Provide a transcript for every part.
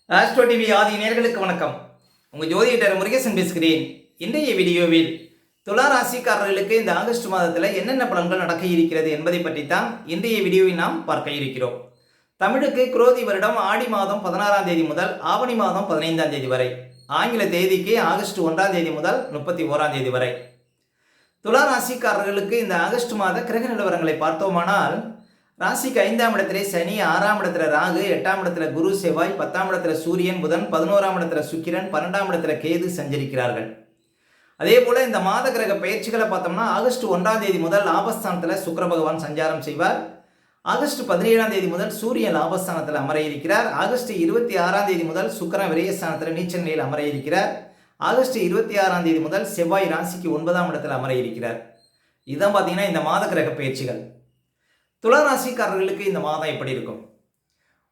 Astro TV ஆதி நேயர்களுக்கு வணக்கம். உங்கள் ஜோதிடர் முருகேசன் பேசுகிறேன். இன்றைய வீடியோவில் துலா ராசிக்காரர்களுக்கு இந்த ஆகஸ்ட் மாதத்தில் என்னென்ன பலன்கள் நடக்க இருக்கிறது என்பதை பற்றித்தான் இன்றைய வீடியோவில் நாம் பார்க்க இருக்கிறோம். தமிழுக்கு குரோதி வருடம் ஆடி மாதம் 16ஆம் தேதி முதல் ஆவணி மாதம் 15ஆம் தேதி வரை, ஆங்கில தேதிக்கு ஆகஸ்ட் 1ஆம் தேதி முதல் 31ஆம் தேதி வரை. துலா ராசிக்காரர்களுக்கு இந்த ஆகஸ்ட் மாத கிரக நிலவரங்களை பார்த்தோமானால், ராசிக்கு 5ஆம் இடத்திலே சனி, 6ஆம் இடத்துல ராகு, 8ஆம் இடத்துல குரு செவ்வாய், 10ஆம் இடத்துல சூரியன் புதன், 11ஆம் இடத்துல சுக்கிரன், 12ஆம் இடத்துல கேது சஞ்சரிக்கிறார்கள். அதே போல இந்த மாத கிரக பயிற்சிகளை பார்த்தோம்னா, ஆகஸ்ட் 1ஆம் தேதி முதல் லாபஸ்தானத்தில் சுக்கிர பகவான் சஞ்சாரம் செய்வார். ஆகஸ்ட் 17ஆம் தேதி முதல் சூரியன் லாபஸ்தானத்தில் அமர இருக்கிறார். ஆகஸ்ட் 26ஆம் தேதி முதல் சுக்கிரன் விரயஸ்தானத்தில் நீச்ச நிலையில் அமர இருக்கிறார். ஆகஸ்ட் 26ஆம் தேதி முதல் செவ்வாய் ராசிக்கு 9ஆம் இடத்தில் அமர இருக்கிறார். இதுதான் பார்த்தீங்கன்னா இந்த மாத கிரக பயிற்சிகள். துலா ராசிக்காரர்களுக்கு இந்த மாதம் எப்படி இருக்கும்?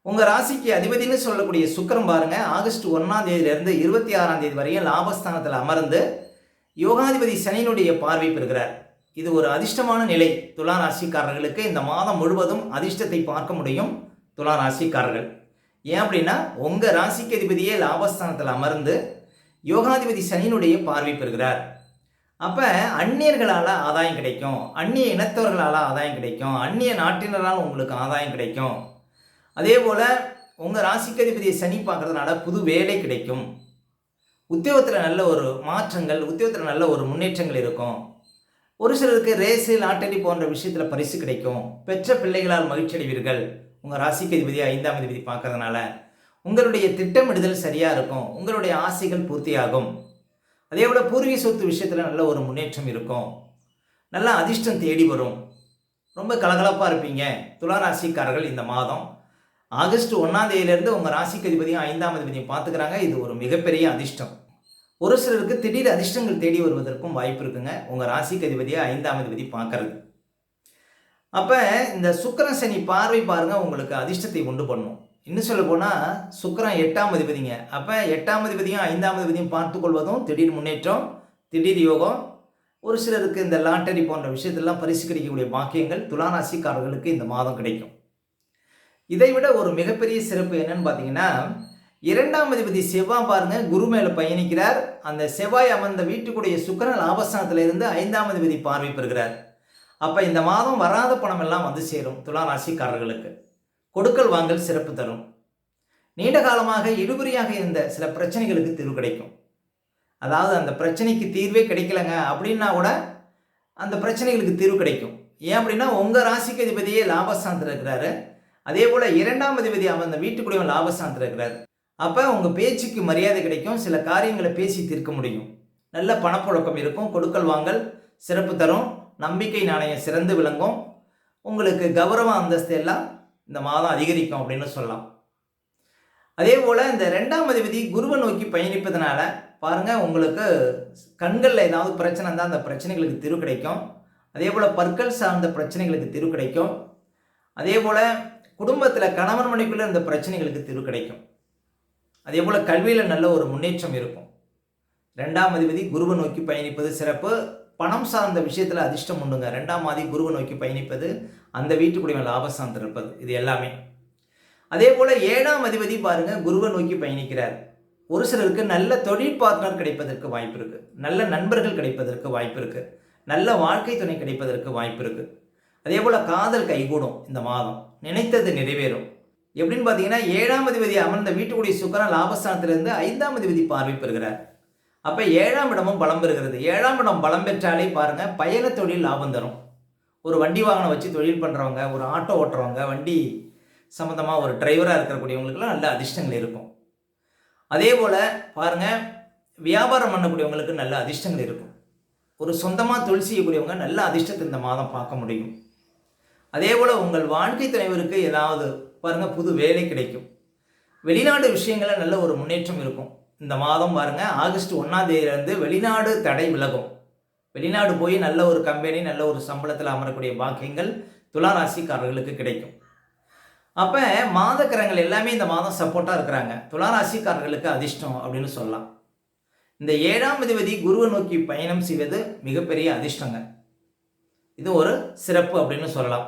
உங்கள் ராசிக்கு அதிபதினு சொல்லக்கூடிய சுக்கிரன் பாருங்க, ஆகஸ்ட் 1ஆம் தேதியிலிருந்து 26ஆம் தேதி வரையும் லாபஸ்தானத்தில் அமர்ந்து யோகாதிபதி சனியினுடைய பார்வை பெறுகிறார். இது ஒரு அதிர்ஷ்டமான நிலை. துலா ராசிக்காரர்களுக்கு இந்த மாதம் முழுவதும் அதிர்ஷ்டத்தை பார்க்க முடியும். துலா ராசிக்காரர்கள் ஏன் அப்படின்னா, உங்கள் ராசிக்கு அதிபதியே லாபஸ்தானத்தில் அமர்ந்து யோகாதிபதி சனியினுடைய பார்வை பெறுகிறார். அப்போ அந்நியர்களால் ஆதாயம் கிடைக்கும், அந்நிய இனத்தவர்களால் ஆதாயம் கிடைக்கும், அந்நிய நாட்டினரால் உங்களுக்கு ஆதாயம் கிடைக்கும். அதே போல் உங்கள் ராசிக்கு அதிபதியை சனி பார்க்கறதுனால புது வேலை கிடைக்கும். உத்தியோகத்தில் நல்ல ஒரு மாற்றங்கள், உத்தியோகத்தில் நல்ல ஒரு முன்னேற்றங்கள் இருக்கும். ஒரு சிலருக்கு ரேஸு, லாட்டரி போன்ற விஷயத்தில் பரிசு கிடைக்கும். பெற்ற பிள்ளைகளால் மகிழ்ச்சி அடைவீர்கள். உங்கள் ராசிக்கு அதிபதியை 5ஆம் அதிபதி பார்க்கறதுனால உங்களுடைய திட்டமிடுதல் சரியாக இருக்கும். உங்களுடைய ஆசைகள் பூர்த்தியாகும். அதே போல் பூர்வீக சொத்து விஷயத்தில் நல்ல ஒரு முன்னேற்றம் இருக்கும். நல்ல அதிர்ஷ்டம் தேடி வரும். ரொம்ப கலகலப்பாக இருப்பீங்க. துலா ராசிக்காரர்கள் இந்த மாதம் ஆகஸ்ட் 1ஆம் தேதியிலேருந்து உங்கள் ராசிக்கு அதிபதியும் 5ஆம் அதிபதியும் பார்த்துக்கிறாங்க. இது ஒரு மிகப்பெரிய அதிர்ஷ்டம். ஒரு சிலருக்கு திடீர் அதிர்ஷ்டங்கள் தேடி வருவதற்கும் வாய்ப்பு இருக்குங்க, உங்கள் ராசிக்கு அதிபதியை 5ஆம் அதிபதி பார்க்கறது. அப்போ இந்த சுக்கிரன் சனி பார்வை பாருங்கள், உங்களுக்கு அதிர்ஷ்டத்தை உண்டு பண்ணும். இன்னும் சொல்ல போனால் சுக்கிரன் 8ஆம் அதிபதிங்க. அப்போ 8ஆம் அதிபதியும் 5ஆம் அதிபதியும் பார்த்து கொள்வதும் திடீர் முன்னேற்றம், திடீர் யோகம். ஒரு சிலருக்கு இந்த லாட்டரி போன்ற விஷயத்தெல்லாம் பரிசு கிடைக்கக்கூடிய பாக்கியங்கள் துலா ராசிக்காரர்களுக்கு இந்த மாதம் கிடைக்கும். இதைவிட ஒரு மிகப்பெரிய சிறப்பு என்னன்னு பார்த்தீங்கன்னா, 2ஆம் அதிபதி செவ்வாய் பாருங்க குரு மேலே பயணிக்கிறார். அந்த செவ்வாய் அமர்ந்த வீட்டுக்குடைய சுக்கிரன் லாபஸ்தானத்தில் இருந்து 5ஆம் அதிபதி பார்வை பெறுகிறார். அப்போ இந்த மாதம் வராத பணம் எல்லாம் வந்து சேரும். துலா ராசிக்காரர்களுக்கு கொடுக்கல் வாங்கல் சிறப்பு தரும். நீண்ட காலமாக இழுபறியாக இருந்த சில பிரச்சனைகளுக்கு தீர்வு கிடைக்கும். அதாவது அந்த பிரச்சனைக்கு தீர்வே கிடைக்கலங்க அப்படின்னா கூட அந்த பிரச்சனைகளுக்கு தீர்வு கிடைக்கும். ஏன் அப்படின்னா, உங்கள் ராசிக்கு அதிபதியே லாபஸ்தானத்தில் இருக்கிறாரு. அதே போல் 2ஆம் அதிபதி அந்த வீட்டுக்குடைய லாபஸ்தானத்தில் இருக்கிறார். அப்போ உங்கள் பேச்சுக்கு மரியாதை கிடைக்கும். சில காரியங்களை பேசி தீர்க்க முடியும். நல்ல பணப்புழக்கம் இருக்கும். கொடுக்கல் வாங்கல் சிறப்பு தரும். நம்பிக்கை நாணயம் சிறந்து விளங்கும். உங்களுக்கு கௌரவ அந்தஸ்து எல்லாம் இந்த மாதம் அதிகரிக்கும் அப்படின்னு சொல்லலாம். அதே போல் இந்த 2ஆம் அதிபதி குருவை நோக்கி பயணிப்பதனால பாருங்கள், உங்களுக்கு கண்களில் ஏதாவது பிரச்சனை இருந்தால் அந்த பிரச்சனைகளுக்கு தீர்வு கிடைக்கும். அதே போல் பற்கள் சார்ந்த பிரச்சனைகளுக்கு தீர்வு கிடைக்கும். அதே போல் குடும்பத்தில் கணவன் மனைவிக்குள்ள இந்த பிரச்சனைகளுக்கு தீர்வு கிடைக்கும். அதே போல் கல்வியில் நல்ல ஒரு முன்னேற்றம் இருக்கும். 2ஆம் அதிபதி குருவை நோக்கி பயணிப்பது சிறப்பு. பணம் சார்ந்த விஷயத்தில் அதிர்ஷ்டம் உண்டுங்க. 2ஆம் அதிபதி குருவை நோக்கி பயணிப்பது, அந்த வீட்டுக்குடைய லாபஸ்தானத்தில் இருப்பது, இது எல்லாமே. அதே போல் 7ஆம் அதிபதி பாருங்க குருவை நோக்கி பயணிக்கிறார். ஒரு சிலருக்கு நல்ல தொழில் பார்ட்னர் கிடைப்பதற்கு வாய்ப்பு இருக்கு. நல்ல நண்பர்கள் கிடைப்பதற்கு வாய்ப்பு இருக்கு. நல்ல வாழ்க்கை துணை கிடைப்பதற்கு வாய்ப்பு இருக்கு. அதே போல் காதல் கைகூடும். இந்த மாதம் நினைத்தது நிறைவேறும். எப்படின்னு பார்த்தீங்கன்னா, 7ஆம் அதிபதி அமர்ந்த வீட்டுக்குடைய சுக்கிரன் லாபஸ்தானத்திலிருந்து 5ஆம் அதிபதி பார்வை பெறுகிறார். அப்போ 7ஆம் இடமும் பலம் பெறுகிறது. 7ஆம் இடம் பலம் பெற்றாலே பாருங்க, பயண தொழில் லாபம் தரும். ஒரு வண்டி வாகனம் வச்சு தொழில் பண்ணுறவங்க, ஒரு ஆட்டோ ஓட்டுறவங்க, வண்டி சம்மந்தமாக ஒரு டிரைவராக இருக்கக்கூடியவங்களுக்குலாம் நல்ல அதிர்ஷ்டங்கள் இருக்கும். அதே போல் பாருங்கள், வியாபாரம் பண்ணக்கூடியவங்களுக்கு நல்ல அதிர்ஷ்டங்கள் இருக்கும். ஒரு சொந்தமாக தொழில் செய்யக்கூடியவங்க நல்ல அதிர்ஷ்டத்தை இந்த மாதம் பார்க்க முடியும். அதே போல் உங்கள் வாழ்க்கை துணைவருக்கு ஏதாவது பாருங்கள் புது வேலை கிடைக்கும். வெளிநாடு விஷயங்களில் நல்ல ஒரு முன்னேற்றம் இருக்கும். இந்த மாதம் பாருங்கள், ஆகஸ்ட் 1ஆம் தேதியிலேருந்து வெளிநாடு தடை விலகும். வெளிநாடு போய் நல்ல ஒரு கம்பெனி, நல்ல ஒரு சம்பளத்தில் அமரக்கூடிய பாக்கியங்கள் துலா ராசிக்காரர்களுக்கு கிடைக்கும். அப்போ மாத கிரகங்கள் எல்லாமே இந்த மாதம் சப்போர்ட்டாக இருக்கிறாங்க. துலா ராசிக்காரர்களுக்கு அதிர்ஷ்டம் அப்படின்னு சொல்லலாம். இந்த 7ஆம் அதிபதி குருவை நோக்கி பயணம் செய்வது மிகப்பெரிய அதிர்ஷ்டங்க. இது ஒரு சிறப்பு அப்படின்னு சொல்லலாம்.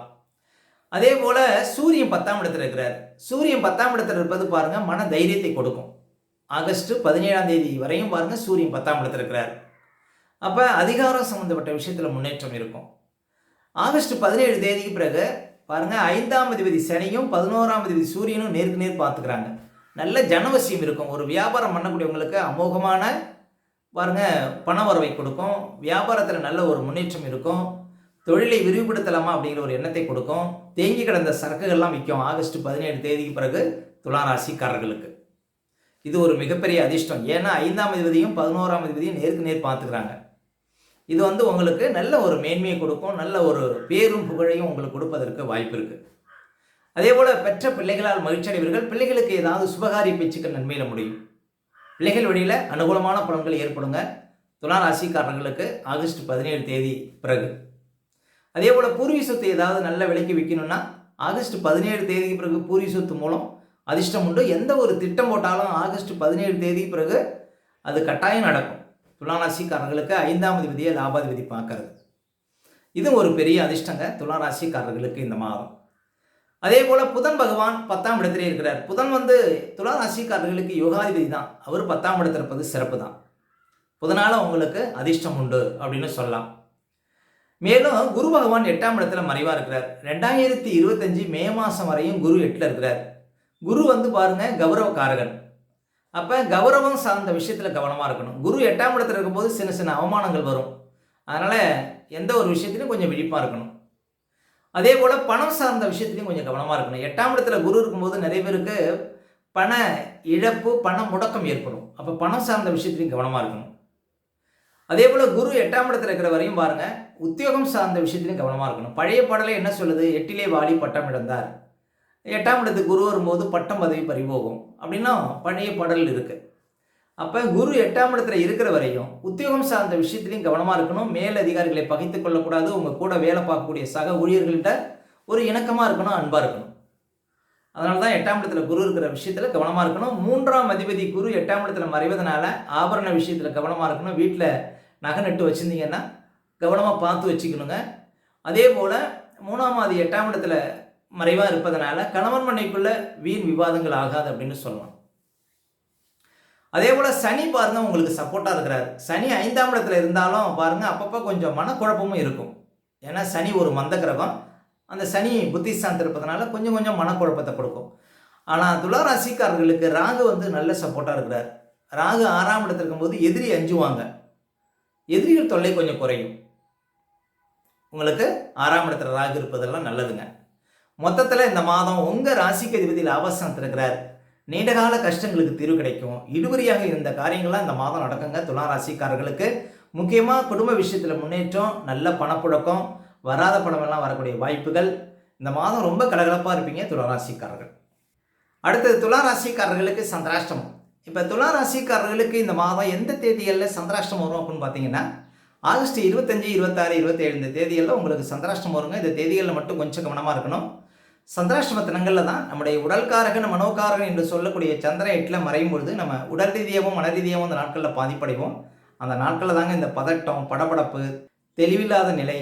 அதே போல் சூரியன் 10ஆம் இடத்துல இருக்கிறார். சூரியன் 10ஆம் இடத்துல இருப்பது பாருங்கள் மன தைரியத்தை கொடுக்கும். ஆகஸ்ட் 17ஆம் தேதி வரையும் பாருங்கள் சூரியன் 10ஆம் இடத்துல இருக்கிறார். அப்போ அதிகாரம் சம்மந்தப்பட்ட விஷயத்தில் முன்னேற்றம் இருக்கும். ஆகஸ்ட் 17 தேதிக்கு பிறகு பாருங்கள் 5ஆம் அதிபதி சனியும் 11ஆம் அதிபதி சூரியனும் நேருக்கு நேர் பார்த்துக்கிறாங்க. நல்ல ஜனவசியம் இருக்கும். ஒரு வியாபாரம் பண்ணக்கூடியவங்களுக்கு அமோகமான பாருங்கள் பண வரவை கொடுக்கும். வியாபாரத்தில் நல்ல ஒரு முன்னேற்றம் இருக்கும். தொழிலை விரிவுபடுத்தலாமா அப்படிங்கிற ஒரு எண்ணத்தை கொடுக்கும். தேங்கி கிடந்த சரக்குகள்லாம் விற்கும். ஆகஸ்ட் 17 தேதிக்கு பிறகு துலா ராசிக்காரர்களுக்கு இது ஒரு மிகப்பெரிய அதிர்ஷ்டம். ஏன்னா 5ஆம் அதிபதியும் 11ஆம் அதிபதியும் நேருக்கு நேர் பார்த்துக்கிறாங்க. இது உங்களுக்கு நல்ல ஒரு மேன்மையை கொடுக்கும். நல்ல ஒரு பேரும் புகழையும் உங்களுக்கு கொடுப்பதற்கு வாய்ப்பு இருக்குது. அதே போல் பெற்ற பிள்ளைகளால் மகிழ்ச்சி அடைவீர்கள். பிள்ளைகளுக்கு ஏதாவது சுபகாரிய பேச்சுக்கள் நன்மையில் முடியும். பிள்ளைகள் வழியில் அனுகூலமான பலன்கள் ஏற்படுங்க துலா ராசிக்காரர்களுக்கு ஆகஸ்ட் 17 தேதி பிறகு. அதே போல் பூர்வீக சொத்து ஏதாவது நல்ல விலைக்கு விற்கணும்னா ஆகஸ்ட் 17 தேதிக்கு பிறகு பூர்வீக சொத்து மூலம் அதிர்ஷ்டம் உண்டு. எந்த ஒரு திட்டம் போட்டாலும் ஆகஸ்ட் 17 தேதிக்கு பிறகு அது கட்டாயம் நடக்கும். துலா ராசிக்காரர்களுக்கு 5ஆம் அதிபதியை லாபாதிபதி பார்க்கறது இது ஒரு பெரிய அதிர்ஷ்டங்க துலா ராசிக்காரர்களுக்கு இந்த மாதம். அதே போல் புதன் பகவான் 10ஆம் இடத்திலே இருக்கிறார். புதன் துலா ராசிக்காரர்களுக்கு யோகாதிபதி தான். அவர் 10ஆம் இடத்துல இருப்பது சிறப்பு தான். புதனால் உங்களுக்கு அதிர்ஷ்டம் உண்டு அப்படின்னு சொல்லலாம். மேலும் குரு பகவான் 8ஆம் இடத்துல மறைவாக இருக்கிறார். 2025 மே மாதம் வரையும் குரு 8ல் இருக்கிறார். குரு பாருங்க கௌரவக்காரகன். அப்போ கௌரவம் சார்ந்த விஷயத்தில் கவனமாக இருக்கணும். குரு 8ஆம் இடத்துல இருக்கும்போது சின்ன சின்ன அவமானங்கள் வரும். அதனால் எந்த ஒரு விஷயத்திலையும் கொஞ்சம் விழிப்பாக இருக்கணும். அதே போல் பணம் சார்ந்த விஷயத்துலையும் கொஞ்சம் கவனமாக இருக்கணும். 8ஆம் இடத்துல குரு இருக்கும்போது நிறைய பேருக்கு பண இழப்பு பண முடக்கம் ஏற்படும். அப்போ பணம் சார்ந்த விஷயத்துலையும் கவனமாக இருக்கணும். அதே போல் குரு 8ஆம் இடத்துல இருக்கிற வரையும் பாருங்கள் உத்தியோகம் சார்ந்த விஷயத்துலையும் கவனமாக இருக்கணும். பழைய பாடலை என்ன சொல்லுது? 8லே வாலி பட்டம் இழந்தார். 8ஆம் இடத்துக்கு குரு வரும்போது பட்டம் பதவி பறிபோகும் அப்படின்னா பழைய பாடல் இருக்குது. அப்போ குரு 8ஆம் இடத்துல இருக்கிற வரையும் உத்தியோகம் சார்ந்த விஷயத்துலையும் கவனமாக இருக்கணும். மேல் அதிகாரிகளை பகைத்து கொள்ளக்கூடாது. உங்கள் கூட வேலை பார்க்கக்கூடிய சக ஊழியர்கள்ட்ட ஒரு இணக்கமாக இருக்கணும், அன்பாக இருக்கணும். அதனால தான் 8ஆம் இடத்துல குரு இருக்கிற விஷயத்தில் கவனமாக இருக்கணும். 3ஆம் அதிபதி குரு 8ஆம் இடத்துல மறைவதனால ஆபரண விஷயத்தில் கவனமாக இருக்கணும். வீட்டில் நகை நட்டு வச்சுருந்தீங்கன்னா கவனமாக பார்த்து வச்சுக்கணுங்க. அதே போல் 3ஆம் அதிபதி 8ஆம் இடத்துல மறைவாக இருப்பதனால கணவன் மனைவிக்குள்ள வீண் விவாதங்கள் ஆகாது அப்படின்னு சொல்லலாம். அதே போல் சனி பாருங்க உங்களுக்கு சப்போர்ட்டாக இருக்கிறார். சனி 5ஆம் இடத்துல இருந்தாலும் பாருங்கள் அப்பப்போ கொஞ்சம் மனக்குழப்பமும் இருக்கும். ஏன்னா சனி ஒரு மந்த கிரகம். அந்த சனி புத்திஸ்தானத்தில் இருப்பதனால கொஞ்சம் கொஞ்சம் மனக்குழப்பத்தை கொடுக்கும். ஆனால் துலா ராசிக்காரர்களுக்கு ராகு நல்ல சப்போர்ட்டாக இருக்கிறார். ராகு 6ஆம் இடத்துல இருக்கும்போது எதிரி அஞ்சுவாங்க. எதிரிகள் தொல்லை கொஞ்சம் குறையும். உங்களுக்கு 6ஆம் இடத்துல ராகு இருப்பதெல்லாம் நல்லதுங்க. மொத்தத்தில் இந்த மாதம் உங்கள் ராசிக்கு அதிபதி லாபஸ்தானத்தில் இருக்கிறார். நீண்டகால கஷ்டங்களுக்கு தீர்வு கிடைக்கும். இழுபறியாக இருந்த காரியங்கள்லாம் இந்த மாதம் நடக்குங்க துலா ராசிக்காரர்களுக்கு. முக்கியமாக குடும்ப விஷயத்தில் முன்னேற்றம், நல்ல பணப்புழக்கம், வராத பணமெல்லாம் வரக்கூடிய வாய்ப்புகள். இந்த மாதம் ரொம்ப கலகலப்பாக இருப்பீங்க துலா ராசிக்காரர்கள். அடுத்தது துலா ராசிக்காரர்களுக்கு சந்திராஷ்டமம். இப்போ துலா ராசிக்காரர்களுக்கு இந்த மாதம் எந்த தேதிகளில் சந்திராஷ்டமம் வரும் அப்படின்னு பார்த்தீங்கன்னா ஆகஸ்ட் 25, 26, 27 இந்த தேதிகளில் உங்களுக்கு சந்திராஷ்டமம் வருங்க. இந்த தேதிகளில் மட்டும் கொஞ்சம் கவனமாக இருக்கணும். சந்திராஷ்டம தினங்களில் தான் நம்முடைய உடல்காரகன் மனோகாரகன் என்று சொல்லக்கூடிய சந்திரன் 8ல் மறையும் பொழுது நம்ம உடல் ரீதியாகவும் மன ரீதியாகவும் அந்த நாட்களில் பாதிப்படைவோம். அந்த நாட்களில் தாங்க இந்த பதட்டம், படபடப்பு, தெளிவில்லாத நிலை,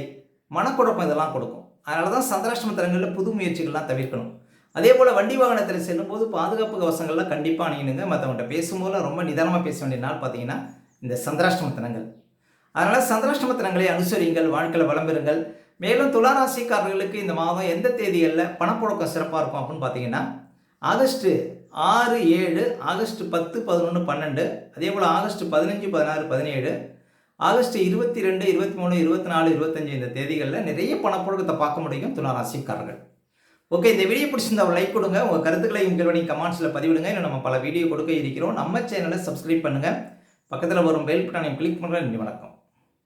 மனக்குழப்பம் இதெல்லாம் கொடுக்கும். அதனால தான் சந்திராஷ்டம தினங்களில் புது முயற்சிகள்லாம் தவிர்க்கணும். அதே போல் வண்டி வாகனத்தில் செல்லும்போது பாதுகாப்பு கவசங்கள்லாம் கண்டிப்பாக அணியணுங்க. மற்றவங்கள்ட்ட பேசும்போது ரொம்ப நிதானமாக பேச வேண்டிய நாள் பார்த்தீங்கன்னா இந்த சந்திராஷ்டம தினங்கள். அதனால் சந்திராஷ்டம தினங்களை அனுசரியுங்கள், வாழ்க்கையில் வளம் பெறுங்கள். மேலும் துலா ராசிக்காரர்களுக்கு இந்த மாதம் எந்த தேதிகளில் பணப்புழக்கம் சிறப்பாக இருக்கும் அப்படின்னு பார்த்தீங்கன்னா ஆகஸ்ட் 6, 7, ஆகஸ்ட் 10, 11, 12, அதே போல் ஆகஸ்ட் 15, 16, 17, ஆகஸ்ட் 22, 23, 24, 25 இந்த தேதிகளில் நிறைய பணப்புழக்கத்தை பார்க்க முடியும் துலா ராசிக்காரர்கள். ஓகே, இந்த வீடியோ பிடிச்சிருந்தா ஒரு லைக் கொடுங்க. உங்கள் கருத்துக்களை உங்கள் கமெண்ட்ஸில் பதிவிடுங்க. இன்னும் நம்ம பல வீடியோ கொடுக்க இருக்கிறோம். நம்ம சேனலை சப்ஸ்கிரைப் பண்ணுங்கள். பக்கத்தில் வரும் பெல் பட்டனையும் கிளிக் பண்ணுறேன். நன்றி, வணக்கம்.